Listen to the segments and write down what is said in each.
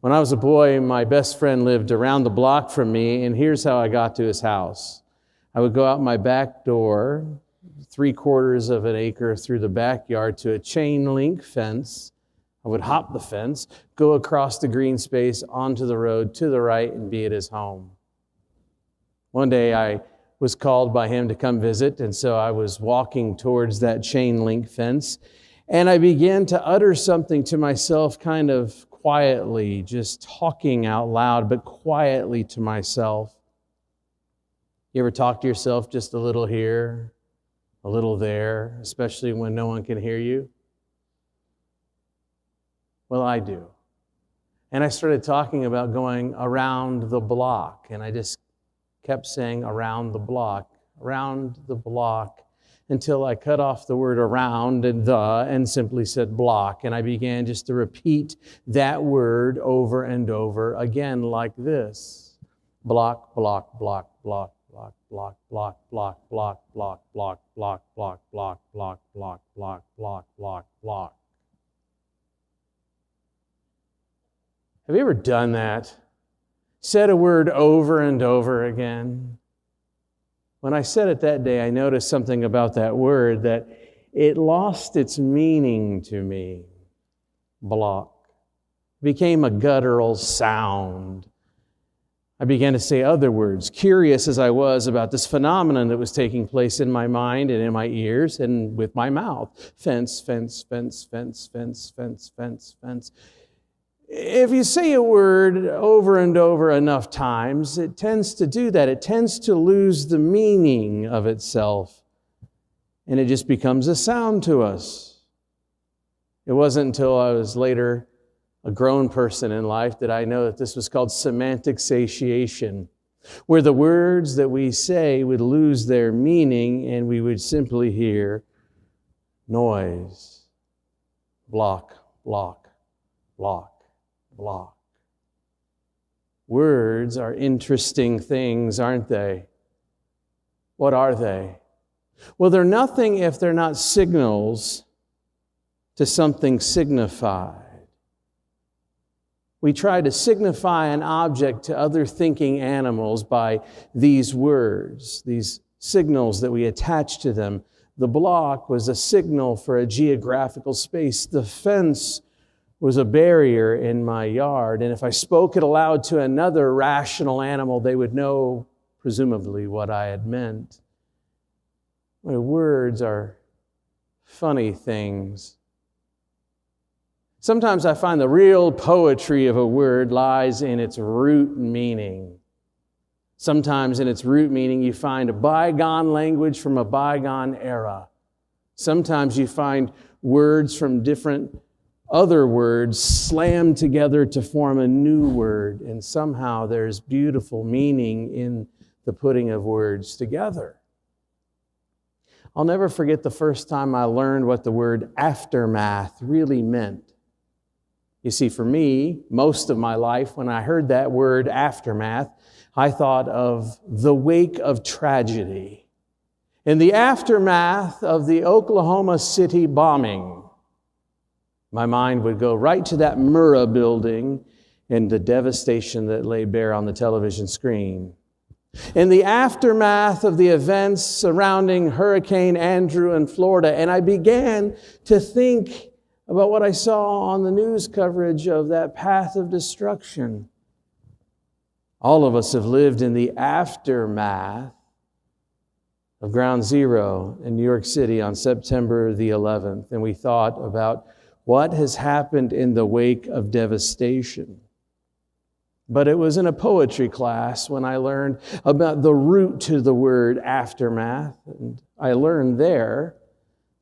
When I was a boy, my best friend lived around the block from me, and here's how I got to his house. I would go out my back door, 3/4 of an acre through the backyard to a chain link fence. I would hop the fence, go across the green space onto the road to the right, and be at his home. One day I was called by him to come visit, and so I was walking towards that chain link fence, and I began to utter something to myself kind of quietly, just talking out loud, but quietly to myself. You ever talk to yourself just a little here, a little there, especially when no one can hear you? Well, I do. And I started talking about going around the block, and I just kept saying around the block, until I cut off the word around and simply said block. And I began just to repeat that word over and over again like this. Block, block, block, block, block, block, block, block, block, block, block, block, block, block, block, block, block, block, block, block. Have you ever done that? Said a word over and over again? When I said it that day, I noticed something about that word, that it lost its meaning to me. Block. It became a guttural sound. I began to say other words, curious as I was about this phenomenon that was taking place in my mind and in my ears and with my mouth. Fence, fence, fence, fence, fence, fence, fence, fence. If you say a word over and over enough times, it tends to do that. It tends to lose the meaning of itself, and it just becomes a sound to us. It wasn't until I was later a grown person in life that I know that this was called semantic satiation, where the words that we say would lose their meaning and we would simply hear noise, block, block, block, block. Words are interesting things, aren't they? What are they? Well, they're nothing if they're not signals to something signified. We try to signify an object to other thinking animals by these words, these signals that we attach to them. The block was a signal for a geographical space. The fence was a barrier in my yard. And if I spoke it aloud to another rational animal, they would know, presumably, what I had meant. My words are funny things. Sometimes I find the real poetry of a word lies in its root meaning. Sometimes in its root meaning you find a bygone language from a bygone era. Sometimes you find words from different other words slammed together to form a new word, and somehow there's beautiful meaning in the putting of words together. I'll never forget the first time I learned what the word aftermath really meant. You see, for me, most of my life, when I heard that word aftermath, I thought of the wake of tragedy. In the aftermath of the Oklahoma City bombing, my mind would go right to that Murrah building and the devastation that lay bare on the television screen. In the aftermath of the events surrounding Hurricane Andrew in Florida, and I began to think about what I saw on the news coverage of that path of destruction. All of us have lived in the aftermath of Ground Zero in New York City on September the 11th, and we thought about what has happened in the wake of devastation. But it was in a poetry class when I learned about the root to the word aftermath, and I learned there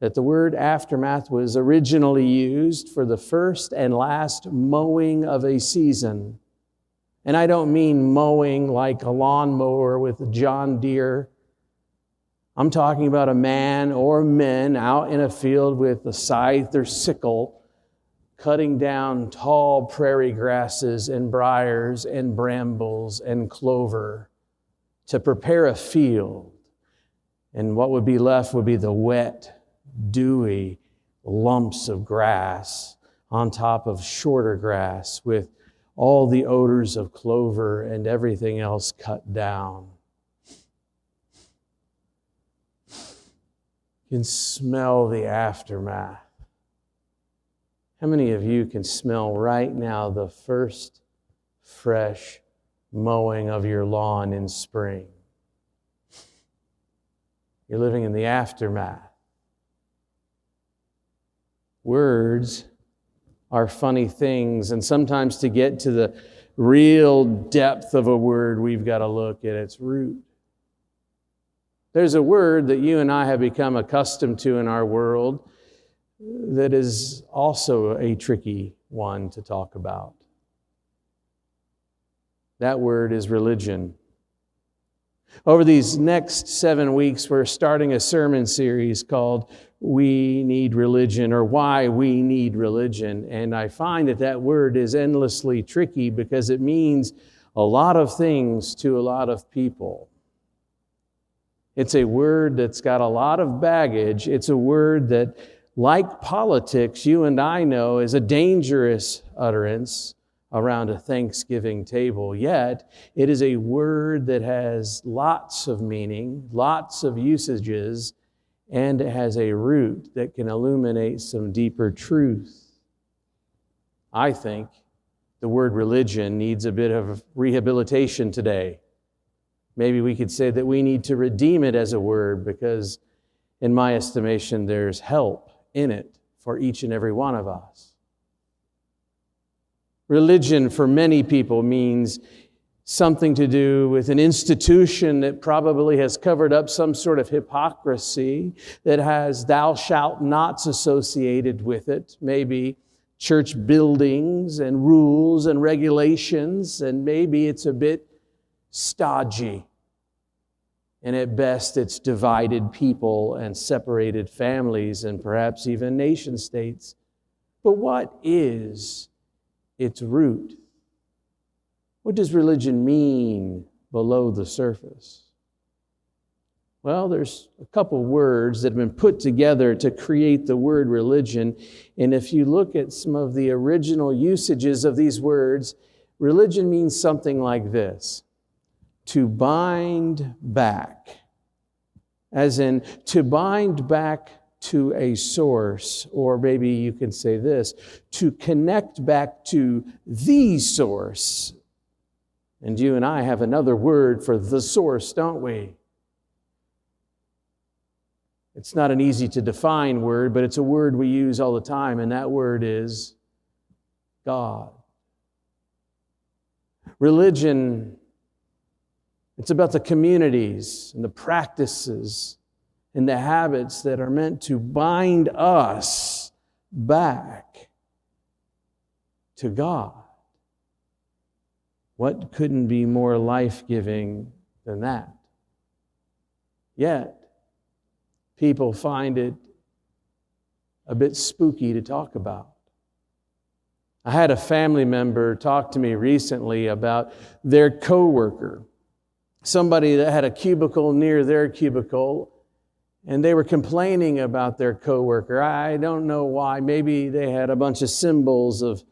that the word aftermath was originally used for the first and last mowing of a season. And I don't mean mowing like a lawnmower with a John Deere. I'm talking about a man or men out in a field with a scythe or sickle, cutting down tall prairie grasses and briars and brambles and clover to prepare a field. And what would be left would be the wet, dewy lumps of grass on top of shorter grass with all the odors of clover and everything else cut down. You can smell the aftermath. How many of you can smell right now the first fresh mowing of your lawn in spring? You're living in the aftermath. Words are funny things, and sometimes to get to the real depth of a word, we've got to look at its root. There's a word that you and I have become accustomed to in our world that is also a tricky one to talk about. That word is religion. Over these next 7 weeks, we're starting a sermon series called We Need Religion, or Why We Need Religion. And I find that word is endlessly tricky because it means a lot of things to a lot of people. It's a word that's got a lot of baggage. It's a word that, like politics, you and I know is a dangerous utterance around a Thanksgiving table. Yet, it is a word that has lots of meaning, lots of usages, and it has a root that can illuminate some deeper truth. I think the word religion needs a bit of rehabilitation today. Maybe we could say that we need to redeem it as a word because, in my estimation, there's help in it for each and every one of us. Religion for many people means something to do with an institution that probably has covered up some sort of hypocrisy, that has thou shalt nots associated with it, maybe church buildings and rules and regulations, and maybe it's a bit stodgy. And at best, it's divided people and separated families and perhaps even nation states. But what is its root? What does religion mean below the surface? Well, there's a couple words that have been put together to create the word religion. And if you look at some of the original usages of these words, religion means something like this: to bind back, as in to bind back to a source, or maybe you can say this, to connect back to the source. And you and I have another word for the source, don't we? It's not an easy to define word, but it's a word we use all the time, and that word is God. Religion, it's about the communities and the practices and the habits that are meant to bind us back to God. What couldn't be more life-giving than that? Yet, people find it a bit spooky to talk about. I had a family member talk to me recently about their coworker, somebody that had a cubicle near their cubicle, and they were complaining about their coworker. I don't know why. Maybe they had a bunch of symbols of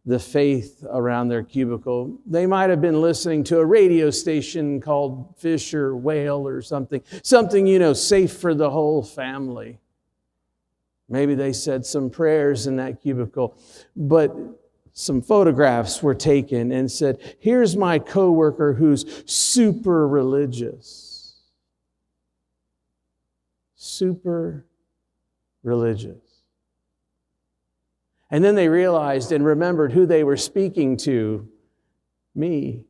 the faith around their cubicle. They might have been listening to a radio station called Fish or Whale or something, safe for the whole family. Maybe they said some prayers in that cubicle, but some photographs were taken and said, here's my coworker who's super religious. Super religious. And then they realized and remembered who they were speaking to, me.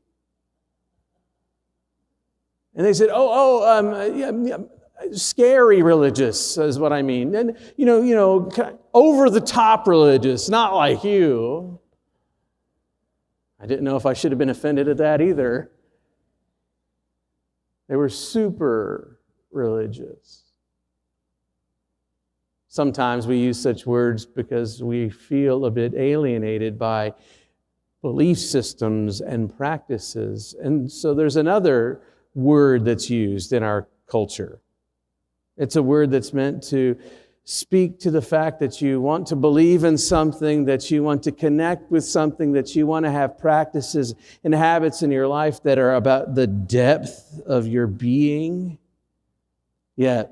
And they said, scary religious is what I mean. And, over the top religious, not like you. I didn't know if I should have been offended at that either. They were super religious. Sometimes we use such words because we feel a bit alienated by belief systems and practices. And so there's another word that's used in our culture. It's a word that's meant to speak to the fact that you want to believe in something, that you want to connect with something, that you want to have practices and habits in your life that are about the depth of your being, yet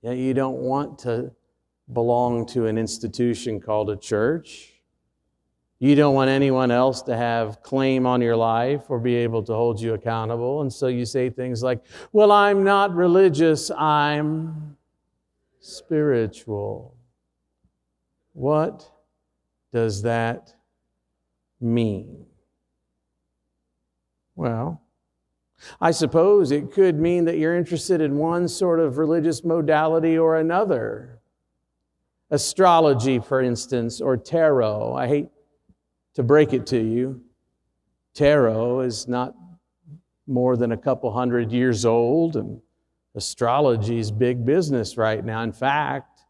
you don't want to belong to an institution called a church. You don't want anyone else to have claim on your life or be able to hold you accountable. And so you say things like, well, I'm not religious, I'm spiritual. What does that mean? Well, I suppose it could mean that you're interested in one sort of religious modality or another. Astrology, for instance, or tarot. I hate to break it to you, tarot is not more than a couple hundred years old, and astrology is big business right now. In fact,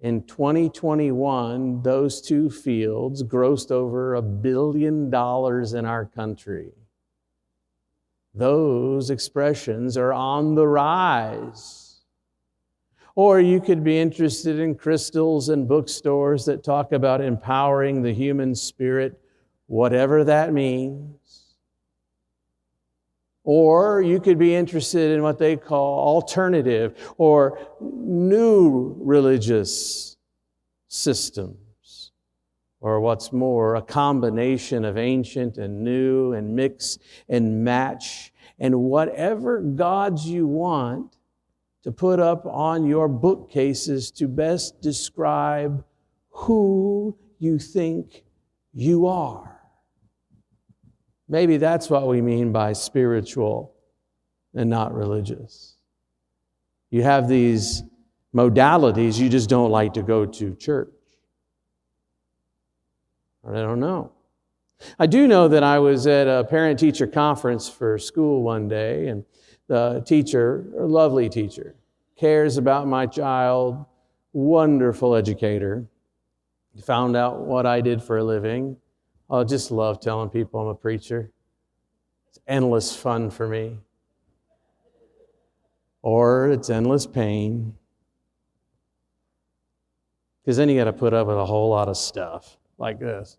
in 2021, those two fields grossed over $1 billion in our country. Those expressions are on the rise. Or you could be interested in crystals and bookstores that talk about empowering the human spirit, whatever that means. Or you could be interested in what they call alternative or new religious systems. Or what's more, a combination of ancient and new and mix and match and whatever gods you want to put up on your bookcases to best describe who you think you are. Maybe that's what we mean by spiritual and not religious. You have these modalities, you just don't like to go to church. I don't know. I do know that I was at a parent-teacher conference for school one day, and the teacher, a lovely teacher, cares about my child, wonderful educator, found out what I did for a living. I just love telling people I'm a preacher. It's endless fun for me. Or it's endless pain. Because then you got to put up with a whole lot of stuff like this.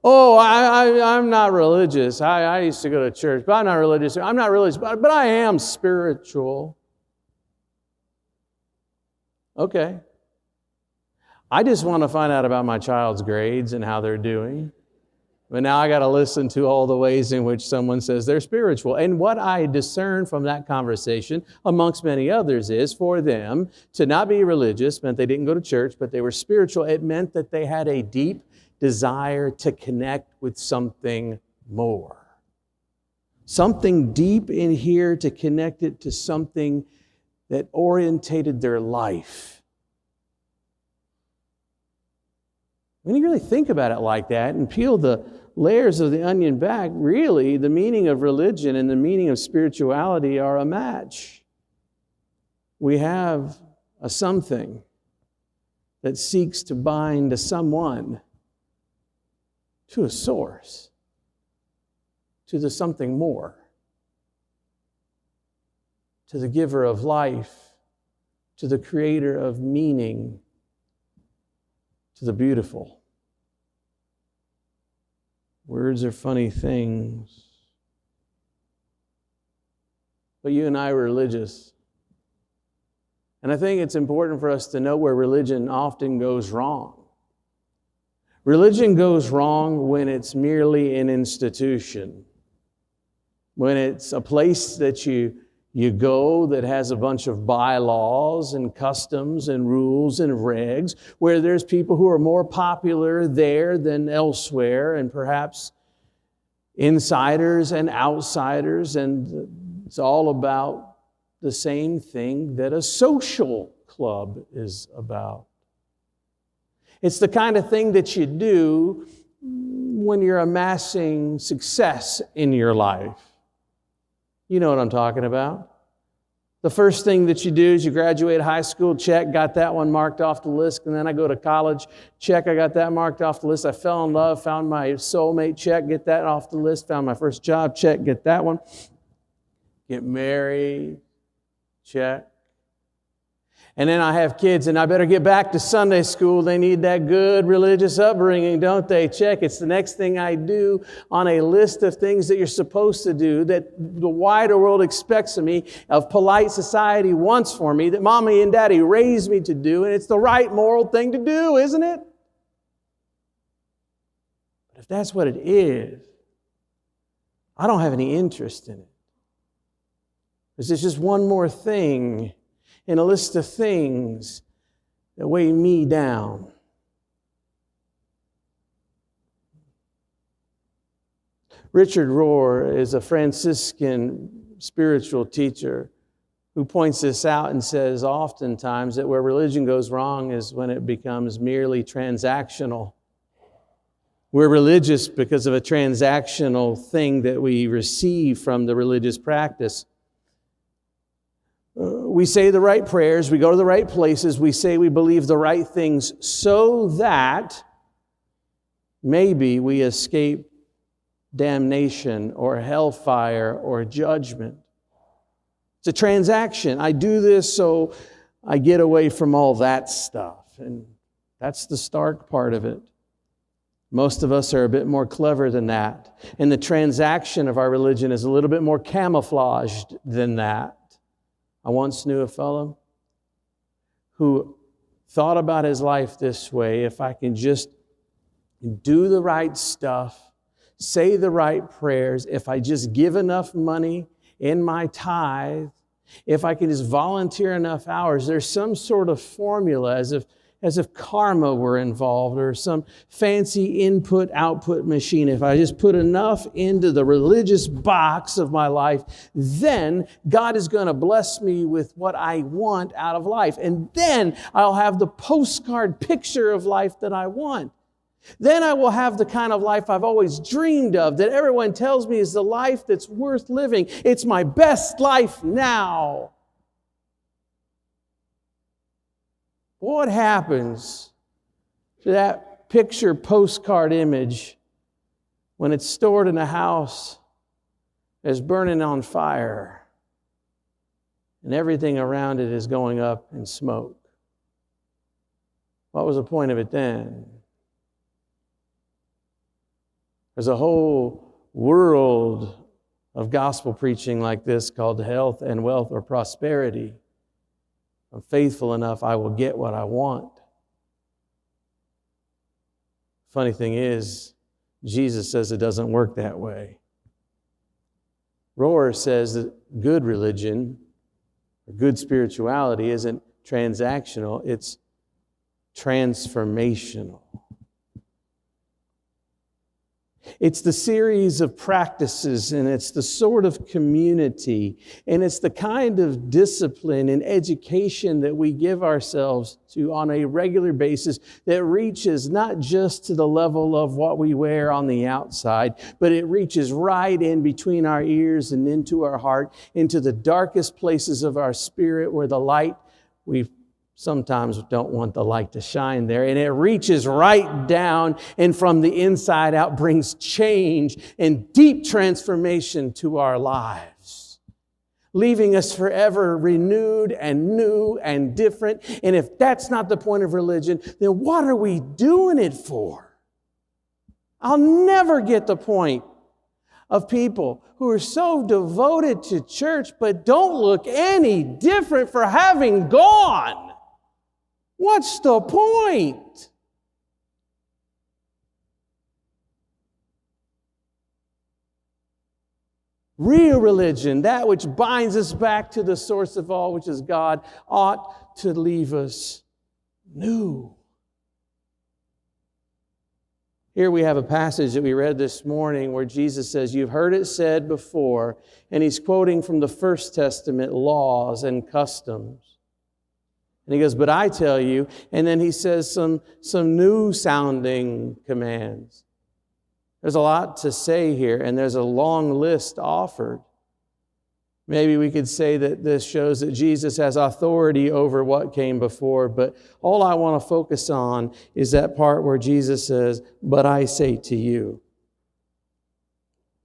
Oh, I'm not religious. I used to go to church, but I'm not religious. I'm not religious, but I am spiritual. Okay. I just want to find out about my child's grades and how they're doing. But now I got to listen to all the ways in which someone says they're spiritual. And what I discern from that conversation, amongst many others, is for them to not be religious meant they didn't go to church, but they were spiritual. It meant that they had a deep desire to connect with something more. Something deep in here to connect it to something that orientated their life. When you really think about it like that and peel the layers of the onion back, really the meaning of religion and the meaning of spirituality are a match. We have a something that seeks to bind a someone to a source, to the something more, to the giver of life, to the creator of meaning, to the beautiful. Words are funny things. But you and I are religious. And I think it's important for us to know where religion often goes wrong. Religion goes wrong when it's merely an institution, when it's a place that you go that has a bunch of bylaws and customs and rules and regs, where there's people who are more popular there than elsewhere, and perhaps insiders and outsiders, and it's all about the same thing that a social club is about. It's the kind of thing that you do when you're amassing success in your life. You know what I'm talking about. The first thing that you do is you graduate high school, check, got that one marked off the list. And then I go to college, check, I got that marked off the list. I fell in love, found my soulmate, check, get that off the list. Found my first job, check, get that one. Get married, check. And then I have kids, and I better get back to Sunday school. They need that good religious upbringing, don't they? Check. It's the next thing I do on a list of things that you're supposed to do, that the wider world expects of me, of polite society wants for me, that Mommy and Daddy raised me to do, and it's the right moral thing to do, isn't it? But if that's what it is, I don't have any interest in it. This is just one more thing in a list of things that weigh me down. Richard Rohr is a Franciscan spiritual teacher who points this out and says oftentimes that where religion goes wrong is when it becomes merely transactional. We're religious because of a transactional thing that we receive from the religious practice. We say the right prayers, we go to the right places, we say we believe the right things so that maybe we escape damnation or hellfire or judgment. It's a transaction. I do this so I get away from all that stuff. And that's the stark part of it. Most of us are a bit more clever than that. And the transaction of our religion is a little bit more camouflaged than that. I once knew a fellow who thought about his life this way: if I can just do the right stuff, say the right prayers, if I just give enough money in my tithe, if I can just volunteer enough hours, there's some sort of formula as if karma were involved or some fancy input-output machine. If I just put enough into the religious box of my life, then God is going to bless me with what I want out of life. And then I'll have the postcard picture of life that I want. Then I will have the kind of life I've always dreamed of, that everyone tells me is the life that's worth living. It's my best life now. What happens to that picture postcard image when it's stored in a house that's burning on fire and everything around it is going up in smoke? What was the point of it then? There's a whole world of gospel preaching like this called health and wealth or prosperity. I'm faithful enough, I will get what I want. Funny thing is, Jesus says it doesn't work that way. Rohr says that good religion, or good spirituality, isn't transactional, it's transformational. It's the series of practices, and it's the sort of community, and it's the kind of discipline and education that we give ourselves to on a regular basis that reaches not just to the level of what we wear on the outside, but it reaches right in between our ears and into our heart, into the darkest places of our spirit where the light, we sometimes don't want the light to shine there. And it reaches right down and from the inside out brings change and deep transformation to our lives, leaving us forever renewed and new and different. And if that's not the point of religion, then what are we doing it for? I'll never get the point of people who are so devoted to church but don't look any different for having gone. What's the point? Real religion, that which binds us back to the source of all, which is God, ought to leave us new. Here we have a passage that we read this morning where Jesus says, you've heard it said before, and he's quoting from the First Testament laws and customs. And he goes, but I tell you, and then he says some new sounding commands. There's a lot to say here, and there's a long list offered. Maybe we could say that this shows that Jesus has authority over what came before, but all I want to focus on is that part where Jesus says, but I say to you.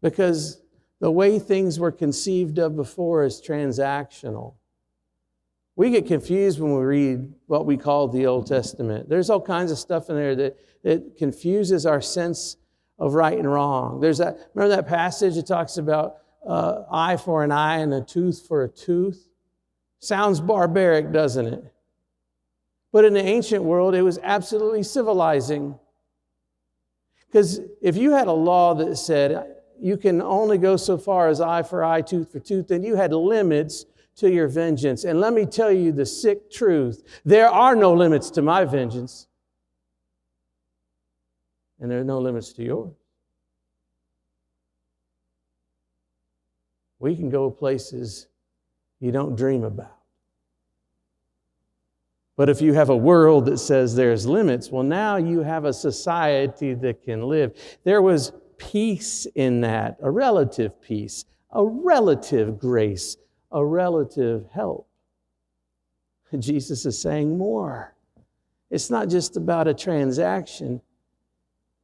Because the way things were conceived of before is transactional. We get confused when we read what we call the Old Testament. There's all kinds of stuff in there that confuses our sense of right and wrong. Remember that passage that talks about eye for an eye and a tooth for a tooth? Sounds barbaric, doesn't it? But in the ancient world, it was absolutely civilizing. Because if you had a law that said you can only go so far as eye for eye, tooth for tooth, then you had limits to your vengeance. And let me tell you the sick truth. There are no limits to my vengeance. And there are no limits to yours. We can go places you don't dream about. But if you have a world that says there's limits, well, now you have a society that can live. There was peace in that, a relative peace, a relative grace, a relative help. And Jesus is saying more. It's not just about a transaction.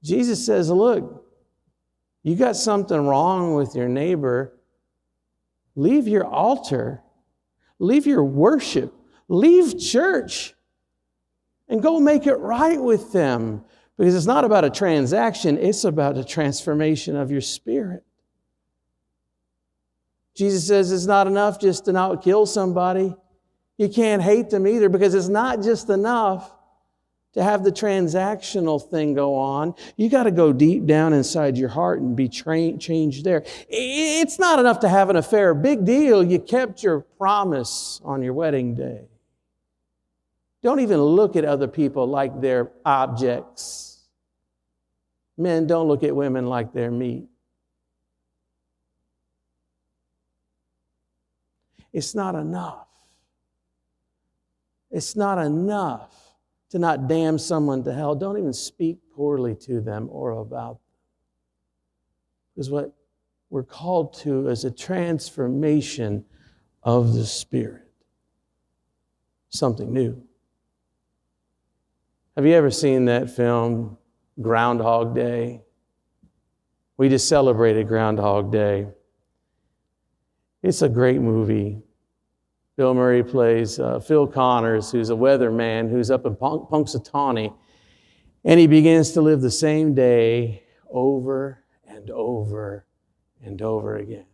Jesus says, look, you got something wrong with your neighbor. Leave your altar. Leave your worship. Leave church and go make it right with them. Because it's not about a transaction, it's about a transformation of your spirit. Jesus says it's not enough just to not kill somebody. You can't hate them either, because it's not just enough to have the transactional thing go on. You got to go deep down inside your heart and be changed there. It's not enough to have an affair. Big deal, you kept your promise on your wedding day. Don't even look at other people like they're objects. Men, don't look at women like they're meat. It's not enough. It's not enough to not damn someone to hell. Don't even speak poorly to them or about them. Because what we're called to is a transformation of the Spirit. Something new. Have you ever seen that film, Groundhog Day? We just celebrated Groundhog Day. It's a great movie. Bill Murray plays Phil Connors, who's a weatherman who's up in Punxsutawney, and he begins to live the same day over and over and over again.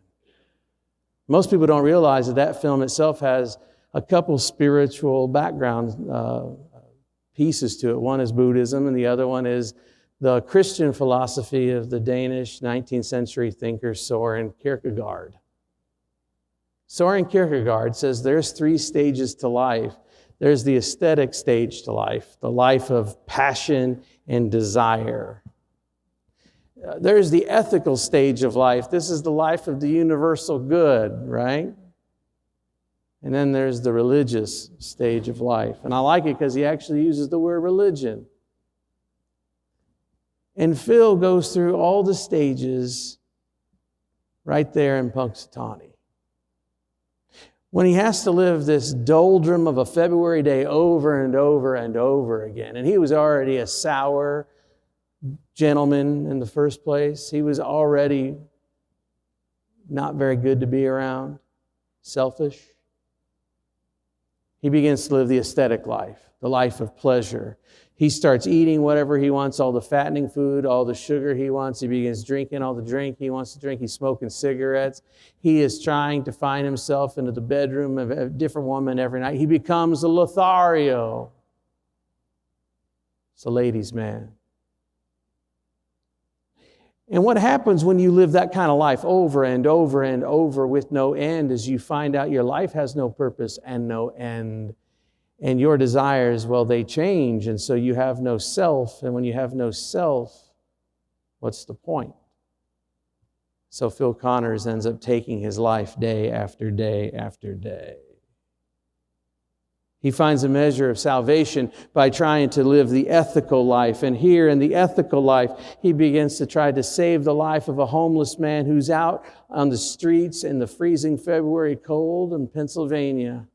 Most people don't realize that film itself has a couple spiritual background pieces to it. One is Buddhism, and the other one is the Christian philosophy of the Danish 19th century thinker Søren Kierkegaard. Søren Kierkegaard says there's 3 stages to life. There's the aesthetic stage to life, the life of passion and desire. There's the ethical stage of life. This is the life of the universal good, right? And then there's the religious stage of life. And I like it because he actually uses the word religion. And Phil goes through all the stages right there in Punxsutawney. When he has to live this doldrum of a February day over and over and over again. And he was already a sour gentleman in the first place. He was already not very good to be around, selfish. He begins to live the aesthetic life, the life of pleasure. He starts eating whatever he wants, all the fattening food, all the sugar he wants. He begins drinking all the drink he wants to drink. He's smoking cigarettes. He is trying to find himself into the bedroom of a different woman every night. He becomes a Lothario. It's a ladies' man. And what happens when you live that kind of life over and over and over with no end is you find out your life has no purpose and no end. And your desires, well, they change. And so you have no self. And when you have no self, what's the point? So Phil Connors ends up taking his life day after day after day. He finds a measure of salvation by trying to live the ethical life. And here in the ethical life, he begins to try to save the life of a homeless man who's out on the streets in the freezing February cold in Pennsylvania.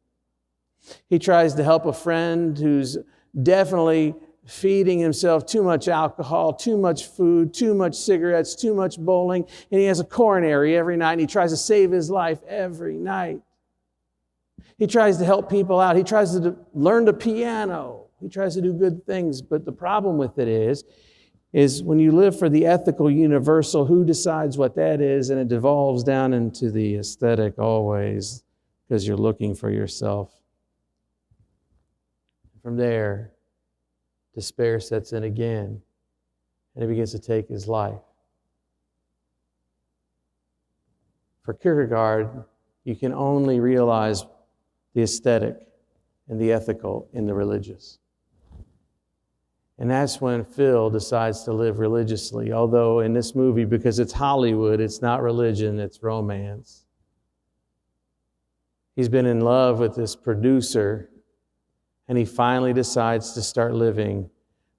He tries to help a friend who's definitely feeding himself too much alcohol, too much food, too much cigarettes, too much bowling, and he has a coronary every night, and he tries to save his life every night. He tries to help people out. He tries to learn the piano. He tries to do good things. But the problem with it is when you live for the ethical universal, who decides what that is? And it devolves down into the aesthetic always because you're looking for yourself. From there, despair sets in again, and he begins to take his life. For Kierkegaard, you can only realize the aesthetic and the ethical in the religious. And that's when Phil decides to live religiously, although in this movie, because it's Hollywood, it's not religion, it's romance. He's been in love with this producer, and he finally decides to start living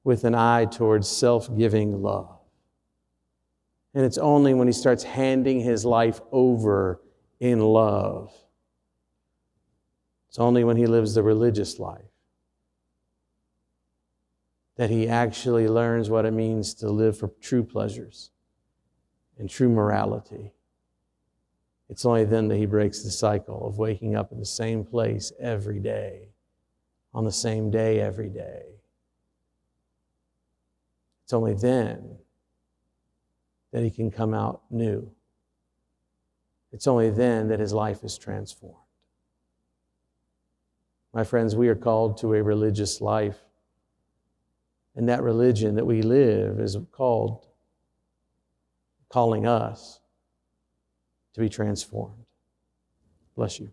with an eye towards self-giving love. And it's only when he starts handing his life over in love. It's only when he lives the religious life that he actually learns what it means to live for true pleasures and true morality. It's only then that he breaks the cycle of waking up in the same place every day, on the same day every day. It's only then that he can come out new. It's only then that his life is transformed. My friends, we are called to a religious life. And that religion that we live is calling us to be transformed. Bless you.